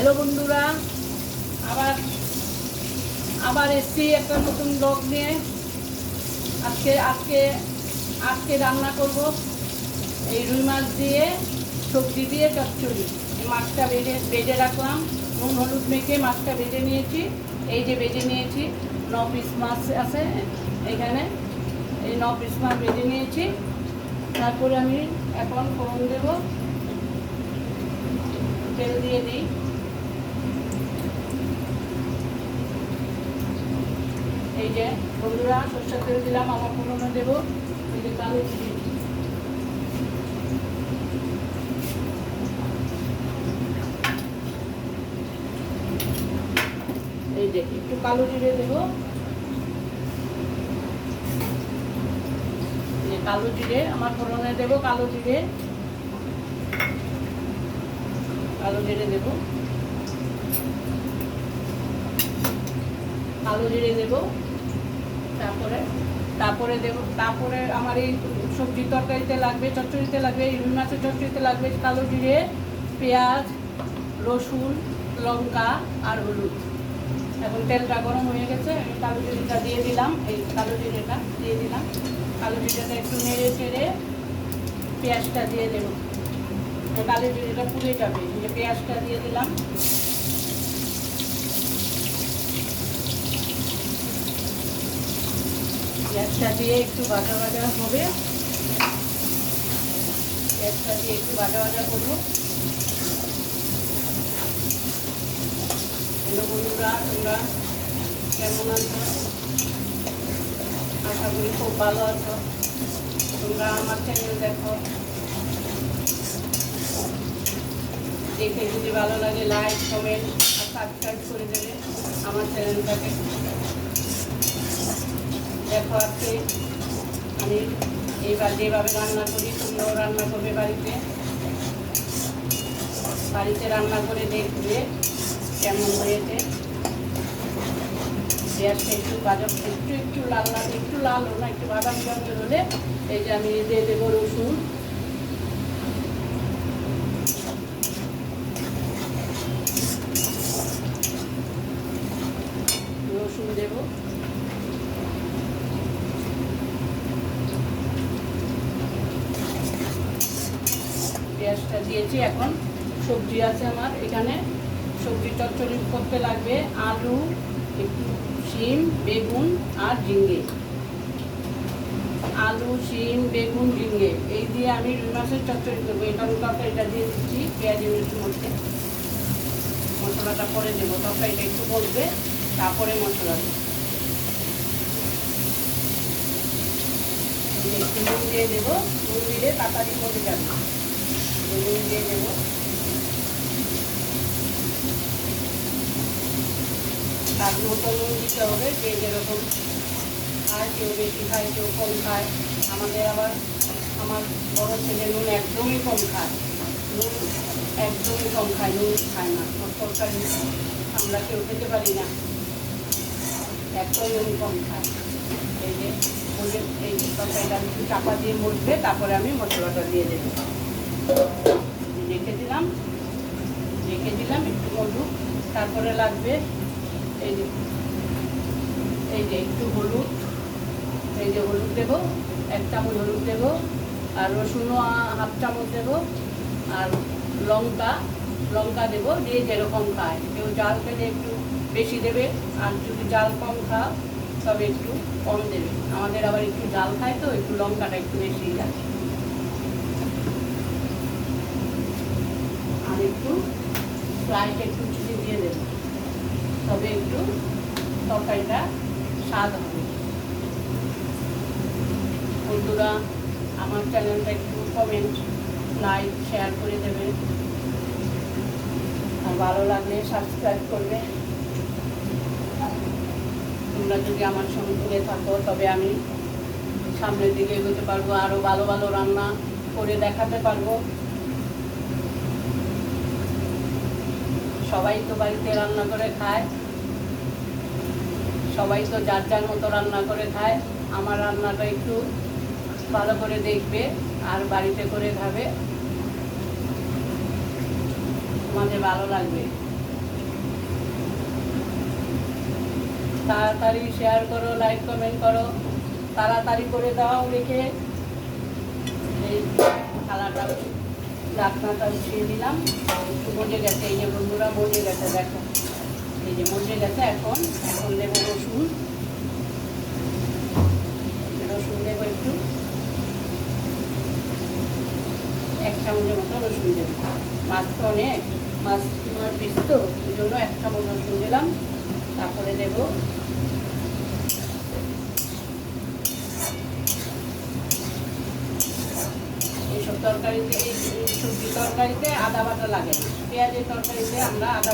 Hello বন্ধুরা, আবার আবার এসছি একটা নতুন ব্লগ নিয়ে। আজকে আজকে আজকে রান্না করব এই রুই মাছ দিয়ে সবজি দিয়ে চচ্চড়ি। এই মাছটা বেজে রাখলাম, নুন হলুদ মেখে মাছটা বেজে নিয়েছি। এই যে বেজে নিয়েছি 9 পিস মাছ আছে এখানে, এই 9 পিস মাছ বেজে নিয়েছি। তারপরে আমি এখন ফোড়ন দেব, তেল দিয়ে দিই। এই যে বন্ধুরা সরষের তেল দিলাম, আমার ফোড়নে দেবো এই যে কালো জিরে, এই যে একটু কালো জিরে দেবো, কালো জিরে আমার ফোড়নে দেবো, কালো জিরে দেবো, কালো জিরে দেবো। তারপরে আমার এই সবজি তরকারিতে লাগবে, চচ্চড়িতে লাগবে, রুই মাছের চচ্চড়িতে লাগবে কালো জিরে, পেঁয়াজ, রসুন, লঙ্কা আর হলুদ। এখন তেলটা গরম হয়ে গেছে, আমি কালো জিরেটা দিয়ে দিলাম, এই কালো জিরেটা দিয়ে দিলাম। কালো জিরেটা একটু নেড়ে চেড়ে পেঁয়াজটা দিয়ে দেবো, কালো জিরেটা পুড়ে যাবে। যে পেঁয়াজটা দিয়ে দিলাম, পেঁয়াজটা দিয়ে একটু ভাজা ভাজা হবে, পেঁয়াজটা দিয়ে একটু ভাজা ভাজা করবো। হ্যালো বন্ধুরা, তোমরা কেমন আছো? আশা করি খুব ভালো আছো। তোমরা আমার চ্যানেল দেখো, দেখে যদি ভালো লাগে লাইক, কমেন্ট আর সাবস্ক্রাইব করে দেবে আমার চ্যানেলটাকে। দেখো আজকে আমি এইবার যেভাবে রান্না করি তোমরাও রান্না করবে বাড়িতে রান্না করে দেখবে কেমন হয়েছে। পেঁয়াজটা একটু ভাজা, একটু লাল হলো না, একটু বাদামি রঙের হলে এই যে আমি দিয়ে দেবো রসুন, দেবো। পেঁয়াজটা দিয়েছি, এখন সবজি আছে আমার এখানে। সবজি চচ্চড়ি করতে লাগবে আলু, একটু শিম, বেগুন আর ঝিঙে। আলু, শিম, বেগুন, ঝিঙে এই দিয়ে আমি রুই মাছের চচ্চড়ি করবো। এই কারণ তরকারিটা দিয়ে দিচ্ছি পেঁয়াজের মধ্যে, মশলাটা পরে দেবো। তরকারিটা একটু বলবে, তারপরে মশলা দেবো। একটু নুন দিয়ে দেবো, নুন দিলে তাড়াতাড়ি মরে যাবে। নুন দিয়ে দেবো, তার মতো নুন দিতে হবে, যে যেরকম খায়, কেউ বেশি খায়, কেউ কম খায়। আমার বড় ছেলে নুন একদমই কম খায়, নুন খায় না। তরকারি আমরা কেউ খেতে পারি না, একদম নুন কম খায়। এই যে তরকারিটা একটু চাপা দিয়ে মরবে, তারপরে আমি মশলাটা দিয়ে দেবো। রেখে দিলাম একটু হলুদ, তারপরে লাগবে এই যে একটু হলুদ, এই যে হলুদ দেবো, 1 চামচ হলুদ দেবো, আর রসুনও 1/2 চামচ দেবো, আর লঙ্কা দেবো, যে যেরকম খায়। কেউ জাল খেলে একটু বেশি দেবে, আর যদি জাল কম খাও তবে একটু কম দেবে। আমাদের আবার একটু জাল খায় তো একটু লঙ্কাটা একটু বেশি যায়। আর একটু ফ্রাইটা একটু চিনি দিয়ে দেবো, তবে একটু তরকারিটা স্বাদ হবে। বন্ধুরা আমার চ্যানেলটা একটু কমেন্ট, লাইক, শেয়ার করে দেবে, আর ভালো লাগলে সাবস্ক্রাইব করবে। তোমরা যদি আমার সঙ্গে থাকো তবে আমি সামনের দিকে এগোতে পারবো, আরও ভালো ভালো রান্না করে দেখাতে পারবো। সবাই তো বাড়িতে রান্না করে খায়, সবাই তো যার যার মতো রান্না করে খায়। আমার রান্নাটা একটু ভালো করে দেখবে আর বাড়িতে করে খাবে, তোমাদের ভালো লাগবে। তাড়াতাড়ি শেয়ার করো, লাইক কমেন্ট করো, তাড়াতাড়ি করে দাও লিখে। এই থালাটা ঢাকনাটা উঠিয়ে দিলাম, একটু মজে গেছে। এই যে বন্ধুরা মজে গেছে, দেখো এই যে মজে গেছে। এখন দেবো রসুন, রসুন দেবো একটু, 1 চামচের মতো রসুন দেবো। মাছ তো অনেক, মাছ পিস তো, ওই জন্য 1 চামচ রসুন দিলাম। তারপরে দেবো এইসব তরকারিতে, এই সবজি তরকারিতে আদা বাটা লাগে না। পেঁয়াজের তরকারিতে আমরা আদা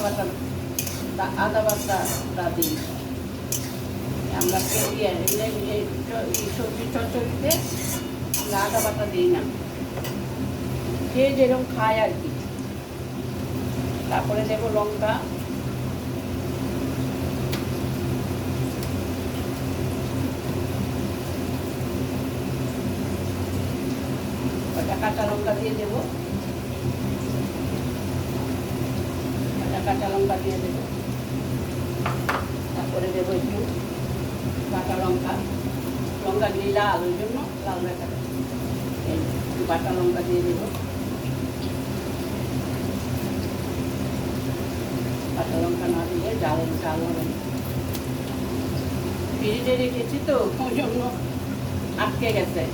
বাটাটা দিই আমরা। এই সবজির চচ্চড়িতে আমরা আদা বাটা দিই না, যে যেরকম খায় আর কি। তারপরে দেবো লঙ্কা, কাঁচা লঙ্কা দিয়ে দেবো, কাঁচা লঙ্কা দিয়ে দেবো। তারপরে দেবো একটু বাটা লঙ্কা, লঙ্কা দিয়ে লাল, ওই জন্য লাল দেখা যাচ্ছে। একটু বাটা লঙ্কা দিয়ে দেবো, কাঁচা লঙ্কা না দিলে জাল হবে না। ফ্রিজে রেখেছি তো, ওই জন্য আটকে গেছে।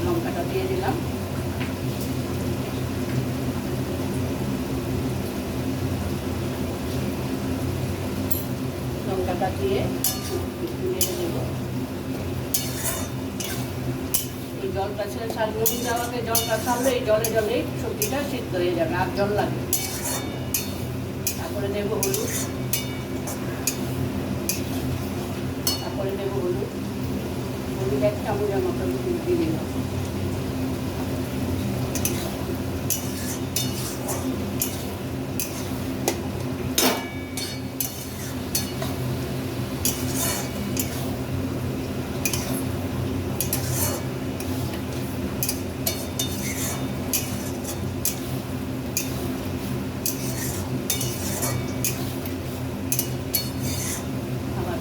লঙ্কাটা দিয়ে দিলাম, লঙ্কাটা দিয়ে নেড়ে দেবো। এই জলটা নুন দেওয়াতে জলটা ছাড়লে এই জলে জলেই সবজিটা সিদ্ধ হয়ে যাবে, আর জল লাগবে। তারপরে দেবো হলুদ, তারপরে দেবো হলুদ 1 চামচের মতো দিয়ে দিলাম।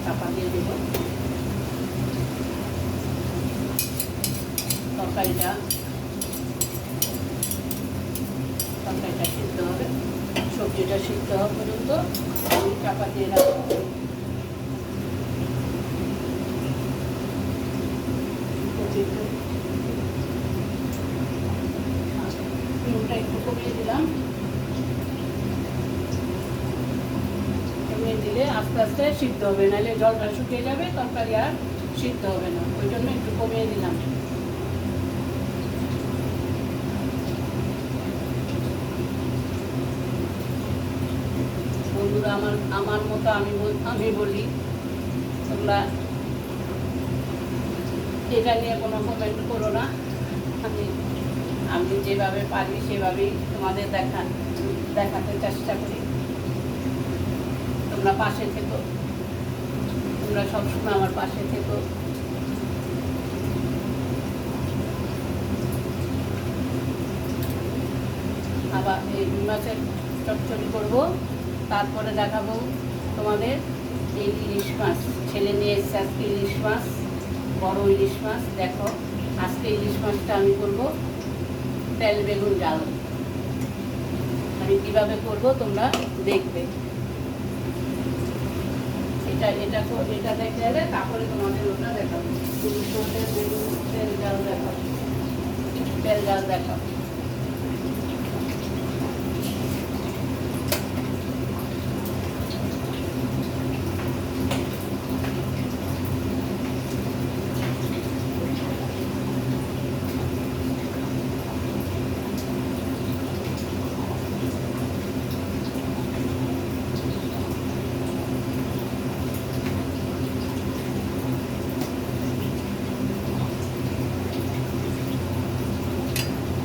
চাপা দিয়ে দেবো। তরকারিটা সিদ্ধ হবে, সবজিটা সিদ্ধ হওয়া পর্যন্ত চাপা দিয়ে রাখবো। নুনটা একটু কমিয়ে দিলাম, দিলে আস্তে আস্তে সিদ্ধ হবে, নাহলে জলটা শুকিয়ে যাবে, তরকারি আর সিদ্ধ হবে না। ওই জন্য একটু কমিয়ে দিলাম। বন্ধুরা আমার মতো আমি বলি, তোমরা এটা নিয়ে কোনো কমেন্ট করো না। আমি যেভাবে পারি সেভাবেই তোমাদের দেখাতে চেষ্টা করি। তোমরা পাশে থেকো, তোমরা সবসময় আমার পাশে থেকো। আবার এই মাছের চচ্চড়ি করবো, তারপরে দেখাবো তোমাদের এই ইলিশ মাছ। ছেলে নিয়ে এসছে আজকে ইলিশ মাছ, বড় ইলিশ মাছ। দেখো আজকে ইলিশ মাছটা আমি করবো তেল বেগুন জাল। আমি কীভাবে করবো তোমরা দেখবে। এটা দেখতে গেলে তারপরে তোমাদের ওটা দেখাবো, ইলিশ মাছের বেগুন তেল জাল দেখাবো, তেল জাল দেখাবো।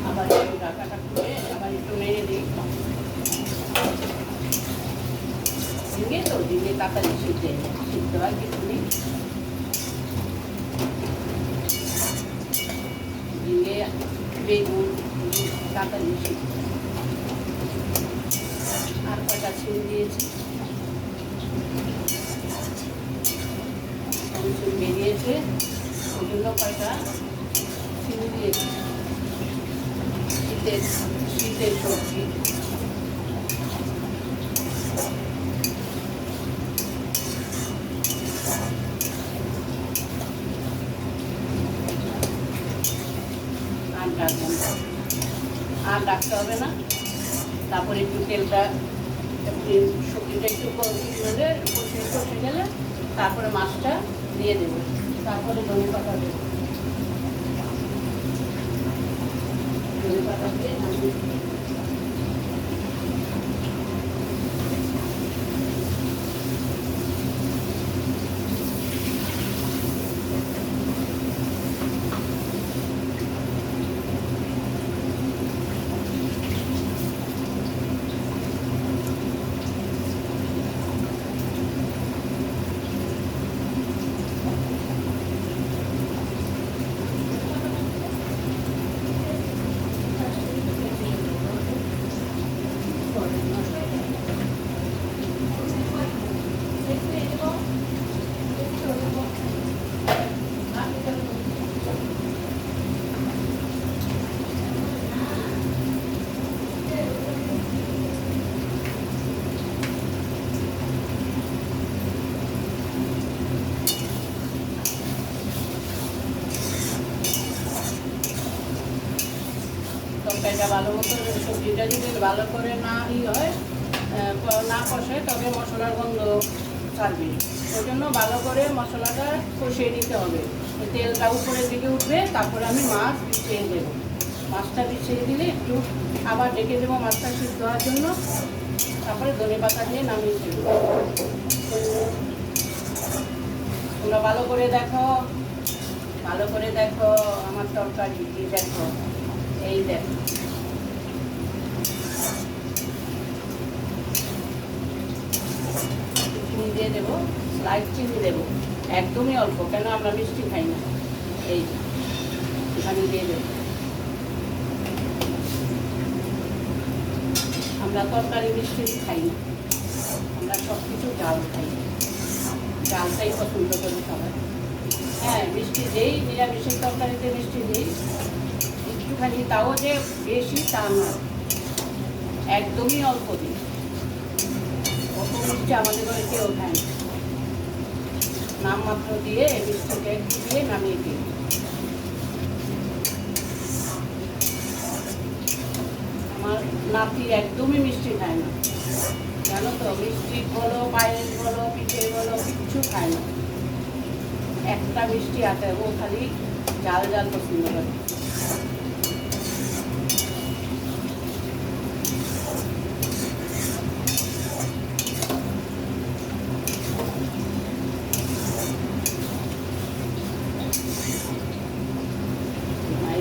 আবার একটু ঢাকাটা খুলে আবার একটু নেড়ে দিই, ঝিঙে তো ঝিঙে তাড়াতাড়ি সিদ্ধ হয় কিছু নেই। ঝিঙে, বেগুন, কাঁচা মিশি আর কয়টা ছিম দিয়েছি, বেরিয়েছে ওই জন্য কয়টা ছিম দিয়েছি। শীতের সবজি আর ডাকতে হবে না। তারপরে একটু তেলটা সবজিটা একটু কষে গেলে তারপরে মাছটা দিয়ে দেবো, তারপরে ধনে পাতা দেবো। ধনে পাতা দিয়ে তরকারিটা ভালো মতো, সবজিটা যদি ভালো করে না হয়, না কষে, তবে মশলার গন্ধ ছাড়বে। ওই জন্য ভালো করে মশলাটা কষিয়ে নিতে হবে। তেলটা উপরের দিকে উঠবে, তারপরে আমি মাছ বিছিয়ে দেবো। মাছটা বিছিয়ে দিলে একটু আবার ঢেকে দেবো মাছটা সিদ্ধ হওয়ার জন্য, তারপরে ধনে পাতা দিয়ে নামিয়ে দেবো। তোমরা ভালো করে দেখো আমার তরকারি দেখো, এই দেখো। চিনি দিয়ে দেবো, স্লাইড চিনি দেবো, একদমই অল্প, কেন আমরা মিষ্টি খাই না। এই এখানে দিয়ে দেবো। আমরা তরকারি মিষ্টি খাই না, আমরা সব কিছু ডাল খাই, ডালটাই পছন্দ করি সবাই। হ্যাঁ, মিষ্টি দিই, নিরামিষের তরকারিতে মিষ্টি দিই একটুখানি, তাও যে বেশি তা নয়, একদমই অল্প দিই। অত মিষ্টি আমাদের ঘরে কেউ খায় না, নামমাত্র দিয়ে মিষ্টিটা একটু দিয়ে নামিয়ে দিই। আমার নাতি একদমই মিষ্টি খায় না, জানো তো, মিষ্টি বলো, পায়েস বলো, পিঠে বলো, কিচ্ছু খায় না। একটা মিষ্টি আছে, ও খালি জাল জাল পছন্দ করে।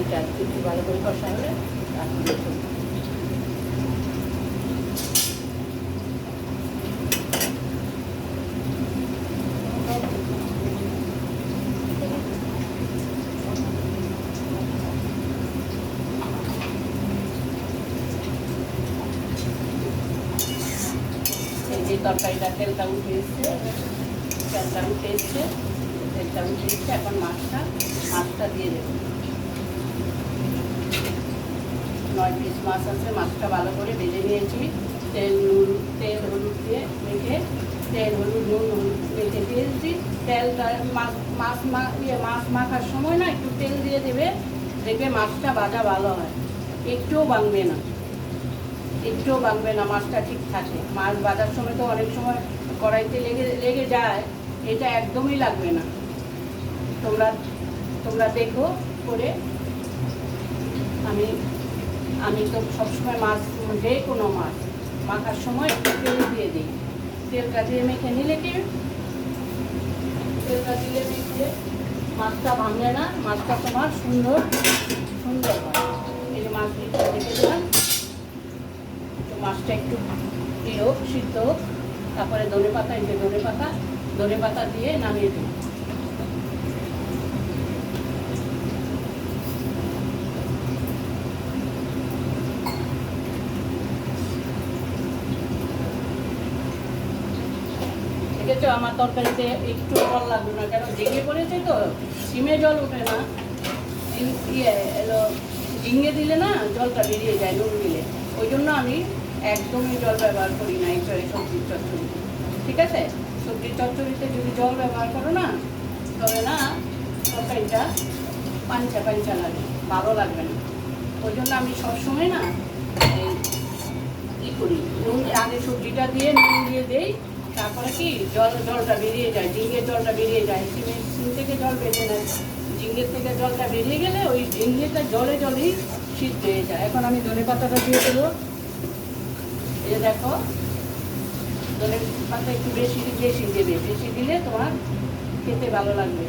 এইটা একটু ভালো করে কষা হলে তারপরে তরকারিটা তেলটা উঠে এসছে, এখন মাছটা দিয়ে দেবো। 9 পিস মাছ আছে, মাছটা ভালো করে ভেজে নিয়েছি। তেল হলুদ দিয়ে মেখে, নুন হলুদ মেখে দিয়েছি। তেলটা মাছ মাখার সময় না একটু তেল দিয়ে দেবে, দেখবে মাছটা ভাজা ভালো হয়, একটুও ভাঙবে না, মাছটা ঠিক থাকে। মাছ ভাজার সময় তো অনেক সময় কড়াইতে লেগে যায়, এটা একদমই লাগবে না। তোমরা দেখো করে। আমি তো সবসময় মাছ, যে কোনো মাছ মাখার সময় একটু তেল দিয়ে দিই। তেলটা দিয়ে মেখে নিলে কি, তেলটা দিলে মেখে মাছটা ভাঙে না, মাছটা তোমার সুন্দর হয়। এই যে মাছ রেখে দিলাম, মাছটা একটু সিদ্ধ হোক, তারপরে ধনে পাতা দিয়ে নামিয়ে দেব। দেখেছো আমার তরকারিতে একটু জল লাগবে না, কেন ঝিঙে পড়েছে তো, সিমে জল ওঠে না, ঝিঙে দিলে না জলটা বেরিয়ে যায় নুন দিলে, ওই জন্য আমি একদমই জল ব্যবহার করি না এই সবজির চচ্চড়িতে। ঠিক আছে, সবজির চচ্চড়িতে যদি জল ব্যবহার করো না তবে না তরকারিটা পাঞ্চা পাঞ্চা লাগে, ভালো লাগবে না। ওই জন্য আমি সবসময় না এই করি, নুন আগে সবজিটা দিয়ে নুন দিয়ে দেই, তারপরে কি জলটা বেরিয়ে যায়, ঝিঙের জলটা বেরিয়ে যায়, সিম থেকে জল বেরিয়ে যায়, ঝিঙের থেকে জলটা বেরিয়ে গেলে ওই ঝিঙেটা জলেই সিদ্ধ হয়ে যায়। এখন আমি ধনে পাতাটা দিয়ে দেবো। এই দেখো ধনে পাতা একটু বেশি দেবে, বেশি দিলে তোমার খেতে ভালো লাগবে,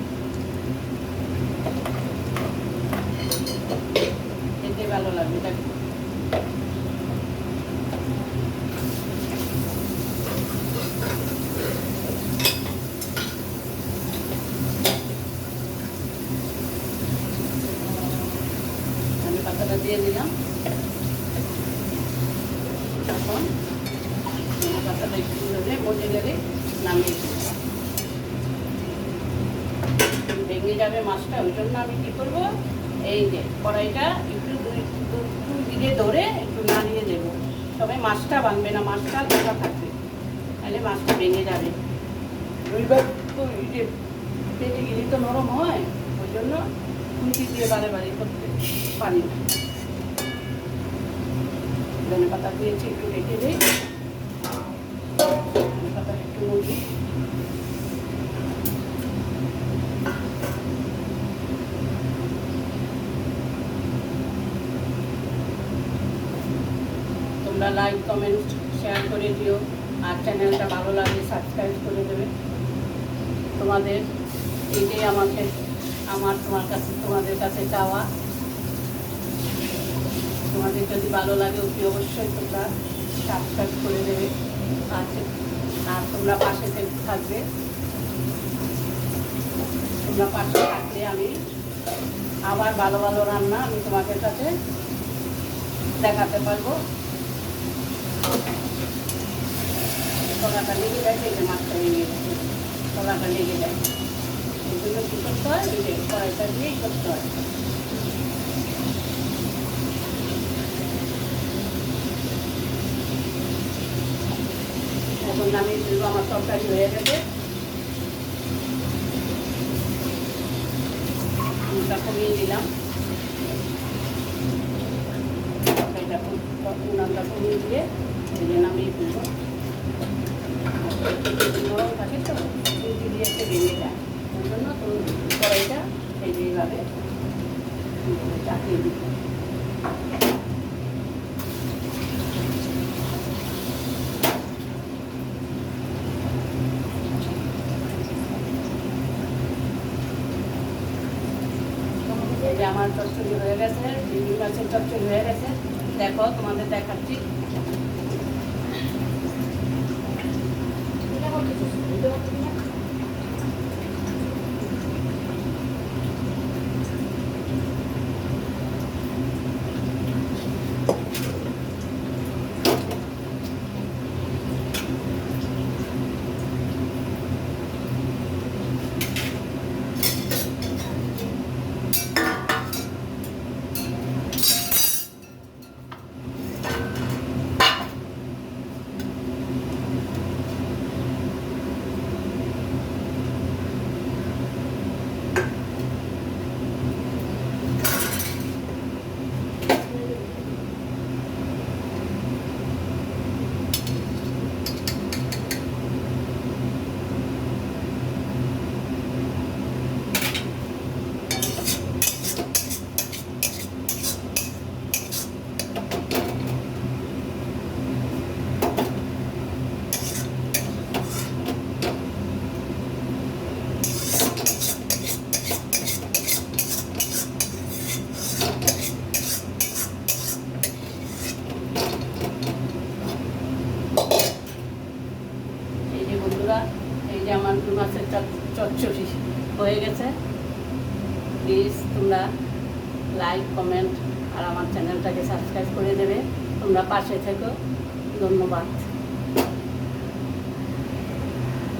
খেতে ভালো লাগবে। দেখো পাতাটা দিয়ে দিলাম। এখন পাতাটা একটু মজে গেলে নামিয়ে ভেঙে যাবে মাছটা, ওই জন্য আমি কী করবো, এই যে কড়াইটা একটু দুই দিকে ধরে একটু নাড়িয়ে দেবো, তবে মাছটা ভাঙবে না, মাছটা গোটা থাকবে, তাহলে মাছটা ভেঙে যাবে। দুইবার তো এই যে পেটে গেলে তো নরম হয়, ওই জন্য খুন্তি দিয়ে বারে করতে পারি না। ধনে পাতা দিয়েছি, একটু রেখে দিই, ধনে পাতা একটু মুড়ি, তোমরা লাইক কমেন্ট শেয়ার করে দিও, আর চ্যানেলটা ভালো লাগলে সাবস্ক্রাইব করে দেবে। তোমাদের এইটাই তোমাদের কাছে চাওয়া। তোমাদের যদি ভালো লাগে অবশ্যই তোমরা সাবস্ক্রাইব করে দেবে, আর তোমরা পাশে থাকবে। তোমরা পাশে থাকলে আমি আবার ভালো ভালো রান্না আমি তোমাদের কাছে দেখাতে পারবো। তলাটা লেগে যায়, সেই যে মাছটা লেগে যায়, তলাটা লেগে যায়, এই জন্য কী করতে হয়, ওই যে কড়াইটা দিয়েই করতে হয়। এখন নামিয়ে ফেলবো, আমার তরকারি হয়ে গেছে, নুনটা কমিয়ে দিলাম, তরকারিটা উনানটা কমিয়ে দিয়ে নামিয়ে ফেলবো। নরম থাকে তো খুন্তি দিয়ে একটু ভেঙে যায়, ওই জন্য কড়াইটা এইভাবে চাপিয়ে দিই। এই যে আমার চচ্চড়ি হয়ে গেছে, চিংড়ি মাছের চচ্চড়ি হয়ে গেছে, দেখো তোমাদের দেখাচ্ছি। যে আমার মাছের চচ্চড়ি হয়ে গেছে। প্লিজ তোমরা লাইক কমেন্ট আর আমার চ্যানেলটাকে সাবস্ক্রাইব করে দেবে। তোমরা পাশে থেকো। ধন্যবাদ।